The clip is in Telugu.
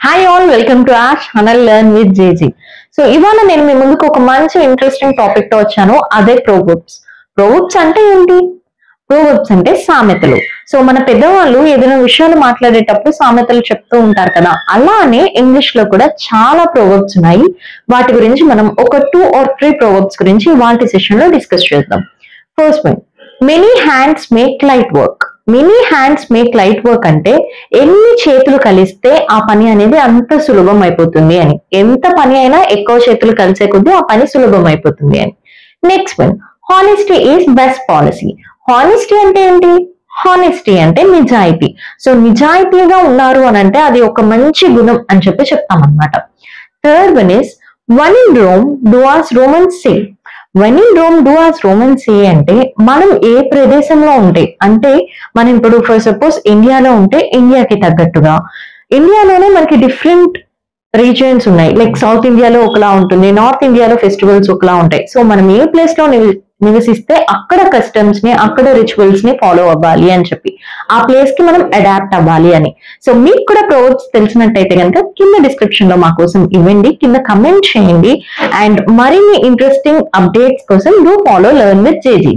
Hi all, welcome to our channel learn with JG. So ఇవాళ నేను మీ ముందుకు ఒక మంచి ఇంట్రెస్టింగ్ టాపిక్ తో వచ్చాను. అదే ప్రోవర్బ్స్. ప్రోవర్బ్స్ అంటే ఏంటి? ప్రోవర్బ్స్ అంటే సామెతలు. సో మన పెద్దవాళ్ళు ఏదైనా విషయాలు మాట్లాడేటప్పుడు సామెతలు చెప్తూ ఉంటారు కదా, అలానే ఇంగ్లీష్ లో కూడా చాలా ప్రోవర్బ్స్ ఉన్నాయి. వాటి గురించి మనం ఒక 2 or 3 ప్రోవర్బ్స్ గురించి వాటి సెషన్ లో డిస్కస్ చేద్దాం. First one, many hands make light work. Many hands make light work అంటే ఎన్ని చేతులు కలిస్తే ఆ పని అనేది అంత సులభం అయిపోతుంది అని. ఎంత పని అయినా ఎక్కువ చేతులు కలిసే కొద్దీ ఆ పని సులభం అయిపోతుంది అని. Next one, honesty is best policy. Honesty అంటే ఏంటి? హానెస్టీ అంటే నిజాయితీ. సో నిజాయితీగా ఉన్నారు అని అంటే అది ఒక మంచి గుణం అని చెప్పి చెప్తాం అనమాట. Third one is when in Rome do as Romans say. When in Rome do as Romans say అంటే మనం ఏ ప్రదేశంలో ఉంటే, అంటే మనం ఇప్పుడు ఫర్ సపోజ్ ఇండియాలో ఉంటే ఇండియాకి తగ్గట్టుగా, ఇండియాలోనే మనకి డిఫరెంట్ రీజియన్స్ ఉన్నాయి. లైక్ సౌత్ ఇండియాలో ఒకలా ఉంటుంది, నార్త్ ఇండియాలో ఫెస్టివల్స్ ఒకలా ఉంటాయి. సో మనం ఏ ప్లేస్ లో నివసిస్తే అక్కడ కస్టమ్స్ ని, అక్కడ రిచువల్స్ ని ఫాలో అవ్వాలి అని చెప్పి, ఆ ప్లేస్ కి మనం అడాప్ట్ అవ్వాలి అని. సో మీకు కూడా ప్రోవర్బ్స్ తెలిసినట్టయితే కనుక కింద డిస్క్రిప్షన్ లో మా కోసం ఇవ్వండి, కింద కమెంట్ చేయండి. అండ్ మరిన్ని ఇంట్రెస్టింగ్ అప్డేట్స్ కోసం do follow learn with JG.